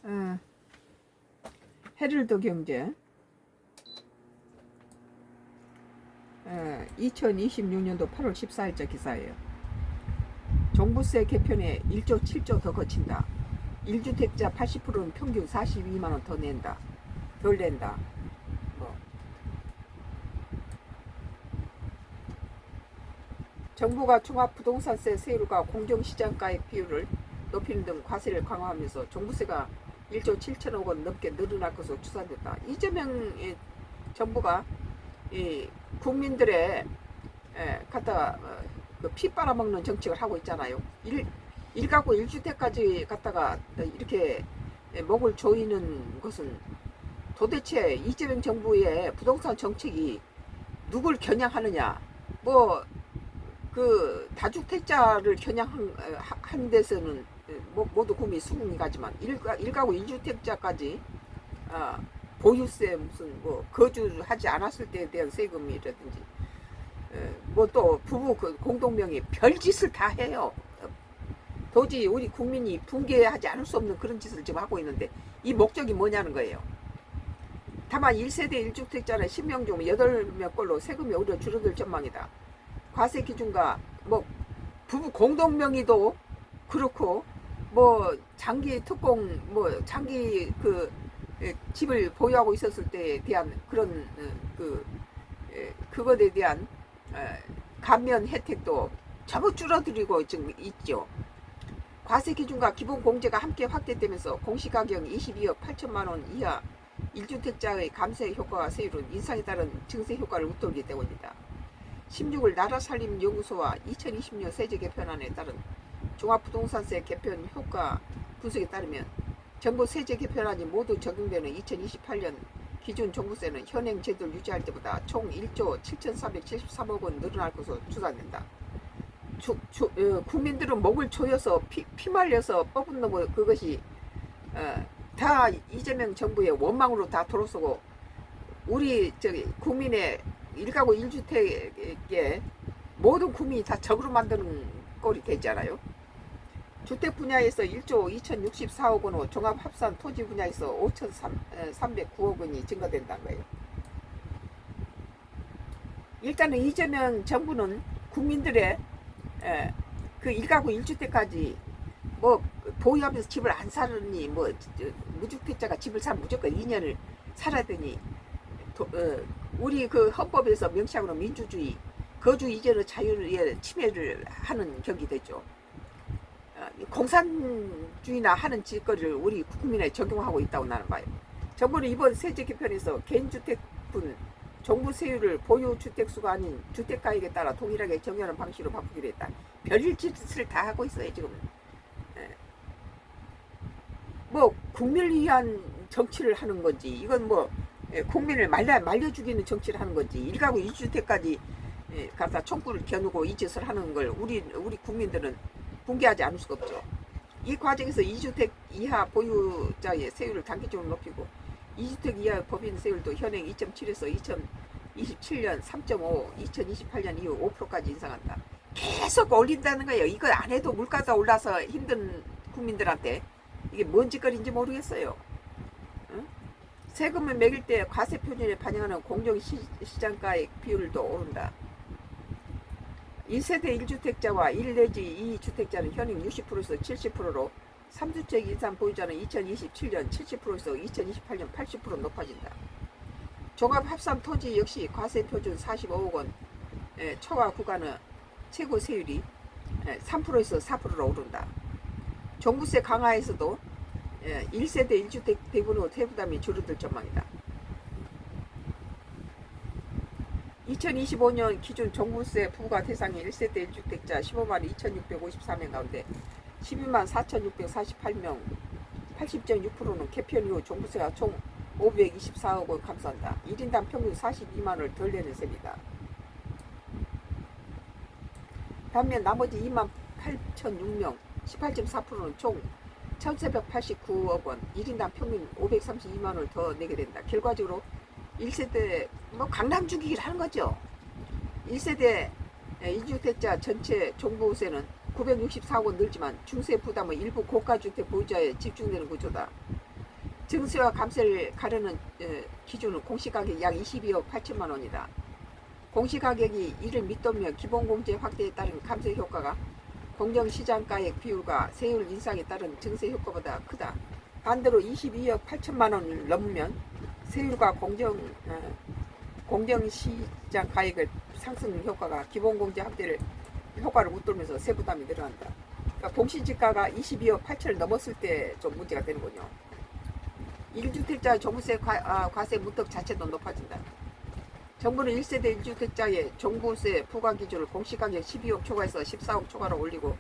어, 헤럴드 경제 2026년도 8월 14일자 기사예요. 종부세 개편에 1조 7조 더 거친다. 1주택자 80%는 평균 42만원 더 낸다. 덜 낸다. 뭐. 정부가 종합부동산세 세율과 공정시장가액 비율을 높이는 등 과세를 강화하면서 종부세가 1조 7천억 원 넘게 늘어날 것으로 추산됐다. 이재명 정부가 이 국민들의 갖다 그 피 빨아먹는 정책을 하고 있잖아요. 일가구 1주택까지 갖다가 이렇게 목을 조이는 것은 도대체 이재명 정부의 부동산 정책이 누굴 겨냥하느냐. 뭐 그 다주택자를 겨냥한 데서는 모두 국민이 수긍이 가지만 일가구 1주택자까지 보유세 무슨 뭐 거주하지 않았을 때에 대한 세금이라든지 뭐 또 부부 그 공동명의 별짓을 다 해요. 도저히 우리 국민이 붕괴하지 않을 수 없는 그런 짓을 지금 하고 있는데 이 목적이 뭐냐는 거예요. 다만 1세대 1주택자는 10명 중 8명꼴로 세금이 오히려 줄어들 전망이다. 과세 기준과 뭐 부부 공동명의도 그렇고 뭐 장기 특공 뭐 장기 그 집을 보유하고 있었을 때에 대한 그런 그것에 대한 감면 혜택도 전부 줄어들이고 지금 있죠. 과세 기준과 기본 공제가 함께 확대되면서 공시가격 22억 8천만 원 이하 1주택자의 감세 효과와 세율은 인상에 따른 증세 효과를 웃돌게 되고입니다. 16일 나라살림연구소와 2020년 세제 개편안에 따른 종합부동산세 개편 효과 분석에 따르면 정부 세제 개편안이 모두 적용되는 2028년 기준 종부세는 현행 제도를 유지할 때보다 총 1조 7,473억 원 늘어날 것으로 추산된다. 국민들은 목을 조여서 피 말려서 뽑은 놈의 그것이 다 이재명 정부의 원망으로 다 돌아서고 우리 국민의 일가구 1주택에 모든 국민이 다 적으로 만드는 꼴이 되잖아요. 주택 분야에서 1조 2064억 원으로 종합합산 토지 분야에서 5,309억 원이 증가된다는 거예요. 일단은 이재명 정부는 국민들의 그 일가구 1주택까지 뭐 보유하면서 집을 안 사느니 뭐 무주택자가 집을 사면 무조건 2년을 살아야 되니 우리 그 헌법에서 명시하고는 민주주의 거주 이전의 자유의 침해를 하는 격이 되죠. 공산주의나 하는 짓거리를 우리 국민에 적용하고 있다고 나는 봐요. 정부는 이번 세제 개편에서 개인주택분 종부세율을 보유주택수가 아닌 주택가액에 따라 동일하게 정하는 방식으로 바꾸기로 했다. 별일 짓을 다 하고 있어요 지금. 뭐 국민을 위한 정치를 하는 건지 이건 뭐 국민을 말려 죽이는 정치를 하는 건지 일가구 2주택까지 갖다 총구를 겨누고 이 짓을 하는 걸 우리 국민들은 붕괴하지 않을 수가 없죠. 이 과정에서 2주택 이하 보유자의 세율을 단기적으로 높이고 2주택 이하 법인 세율도 현행 2.7에서 2027년 3.5, 2028년 이후 5%까지 인상한다. 계속 올린다는 거예요. 이거 안 해도 물가가 올라서 힘든 국민들한테 이게 뭔 짓거리인지 모르겠어요. 응? 세금을 매길 때 과세 표준에 반영하는 공정시장가의 비율도 오른다. 1세대 1주택자와 1 내지 2주택자는 현행 60%에서 70%로 3주택 이상 보유자는 2027년 70%에서 2028년 80% 높아진다. 종합합산 토지 역시 과세 표준 45억 원 초과 구간의 최고 세율이 3%에서 4%로 오른다. 종부세 강화에서도 1세대 1주택 대부분 세부담이 줄어들 전망이다. 2025년 기준 종부세 부과 대상인 1세대 1주택자 15만 2,654명 가운데 12만 4,648명 80.6%는 개편 이후 종부세가 총 524억 원 감소한다. 1인당 평균 42만 원을 덜 내는 셈이다. 반면 나머지 2만 8,006명 18.4%는 총 1,489억 원 1인당 평균 532만 원을 더 내게 된다. 결과적으로 1세대 뭐 강남 죽이기를 하는 거죠. 1세대 2주택자 전체 종부세는 964억 원 늘지만 중세 부담은 일부 고가주택 보유자에 집중되는 구조다. 증세와 감세를 가르는 기준은 공시가격 약 22억 8천만 원이다. 공시가격이 이를 밑돌며 기본공제 확대에 따른 감세 효과가 공정시장가액 비율과 세율 인상에 따른 증세 효과보다 크다. 반대로 22억 8천만 원을 넘으면 세율과 공정시장 가액의 상승 효과가 기본공제 확대를 효과를 웃돌면서 세부담이 늘어난다. 그러니까 공시지가가 22억 8천을 넘었을 때 좀 문제가 되는군요. 1주택자 종부세 과세 문턱 자체도 높아진다. 정부는 1세대 1주택자의 종부세 부과 기준을 공시가격 12억 초과에서 14억 초과로 올리고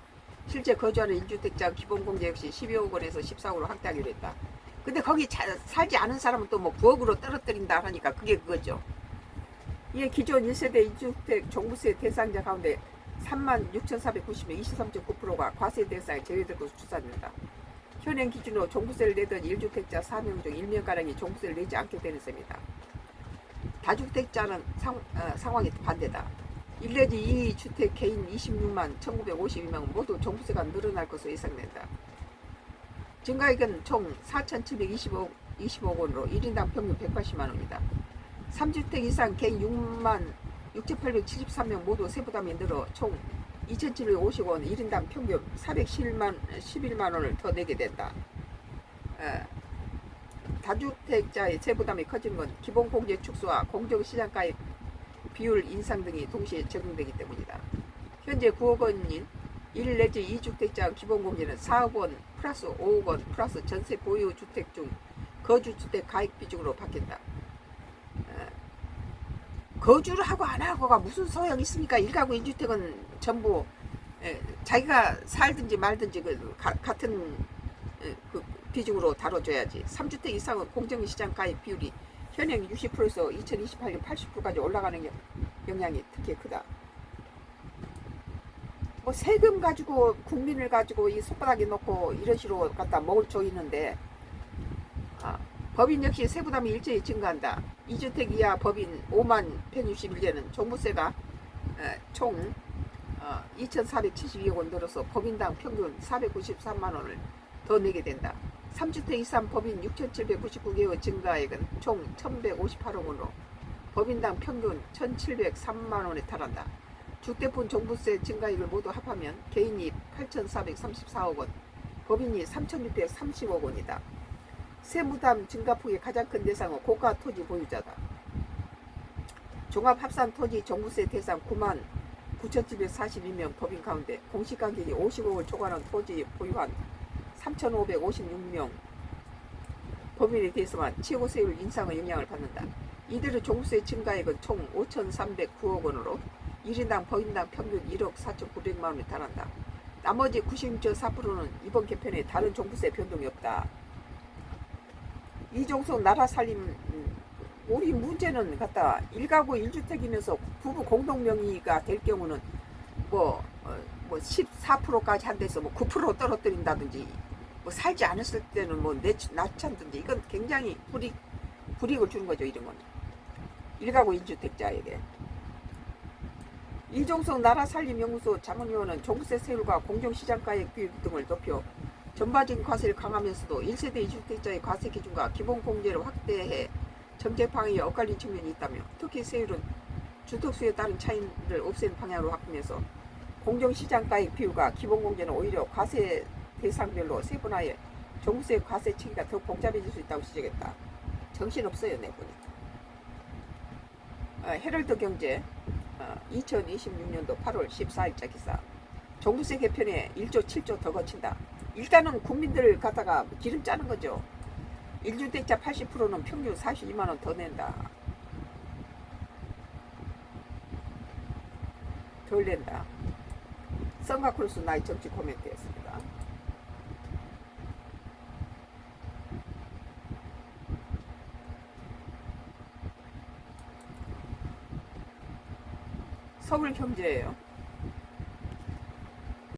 실제 거주하는 1주택자 기본공제 역시 12억 원에서 14억으로 확대하기로 했다. 근데 거기 살지 않은 사람은 또 뭐 9억으로 떨어뜨린다 하니까 그게 그거죠. 이에 기존 1세대 1주택 종부세 대상자 가운데 36,490명 23.9%가 과세 대상에 제외될 것으로 추산된다. 현행 기준으로 종부세를 내던 1주택자 4명 중 1명가량이 종부세를 내지 않게 되는 셈이다. 다주택자는 상황이 반대다. 1 내지 2주택 개인 26만 1952명 모두 종부세가 늘어날 것으로 예상된다. 증가액은 총 4,720억 원으로 1인당 평균 180만 원이다. 3주택 이상 개인 6만 6,873명 모두 세부담이 늘어 총 2,750원 1인당 평균 411만 원을 더 내게 된다. 다주택자의 세부담이 커지는 건 기본공제 축소와 공정시장가액 비율 인상 등이 동시에 적용되기 때문이다. 현재 9억 원인 1 내지 2주택자 기본공제는 4억 원 플러스 5억 원 플러스 전세 보유주택 중 거주주택 가액 비중으로 바뀐다. 거주를 하고 안 하고가 무슨 소용이 있습니까? 1가구 1주택은 전부 자기가 살든지 말든지 같은 그 비중으로 다뤄줘야지. 3주택 이상은 공정시장 가액 비율이 현행 60%에서 2028년 80%까지 올라가는 영향이 특히 크다. 뭐 세금 가지고 국민을 가지고 이 손바닥에 놓고 이런 식으로 갖다 먹을 조 있는데 법인 역시 세부담이 일제히 증가한다. 2주택 이하 법인 5만 161개는 종부세가 총 2,472억 원 늘어서 법인당 평균 493만 원을 더 내게 된다. 3주택 이상 법인 6,799개의 증가액은 총 1,158억 원으로 법인당 평균 1,703만 원에 달한다. 주택분 종부세 증가액을 모두 합하면 개인이 8,434억 원, 법인이 3,630억 원이다. 세무담 증가폭의 가장 큰 대상은 고가 토지 보유자다. 종합합산 토지 종부세 대상 9만 9,742명 법인 가운데 공시가격이 50억을 초과하는 토지 보유한 3,556명 법인에 대해서만 최고세율 인상의 영향을 받는다. 이들의 종부세 증가액은 총 5,309억 원으로 1인당 법인당 평균 1억 4,900만 원에 달한다. 나머지 96.4%는 이번 개편에 다른 종부세 변동이 없다. 이종석 나라 살림 우리 문제는 갖다 1가구 1주택이면서 부부 공동명의가 될 경우는 뭐 14%까지 한 데서 뭐 9% 떨어뜨린다든지 뭐 살지 않았을 때는 뭐 낮춘다든지 이건 굉장히 불이익을 주는 거죠. 이런 건 1가구 1주택자에게. 이종석 나라살림연구소 자문위원은 종부세 세율과 공정시장가액 비율 등을 높여 전반적인 과세를 강화하면서도 1세대 2주택자의 과세 기준과 기본공제를 확대해 정책 방향이 엇갈린 측면이 있다며 특히 세율은 주택수에 따른 차이를 없애는 방향으로 바꾸면서 공정시장가액 비율과 기본공제는 오히려 과세 대상별로 세분화해 종부세 과세 체계가 더 복잡해질 수 있다고 지적했다. 정신없어요 내보니까. 헤럴드 경제 2026년도 8월 14일자 기사. 종부세 개편에 1조 7조 더 거친다. 일단은 국민들 갖다가 기름 짜는 거죠. 1주택자 80%는 평균 42만 원 더 낸다. 덜 낸다. 썬가크루스 나의 정치 코멘트였습니다. 서울경제예요.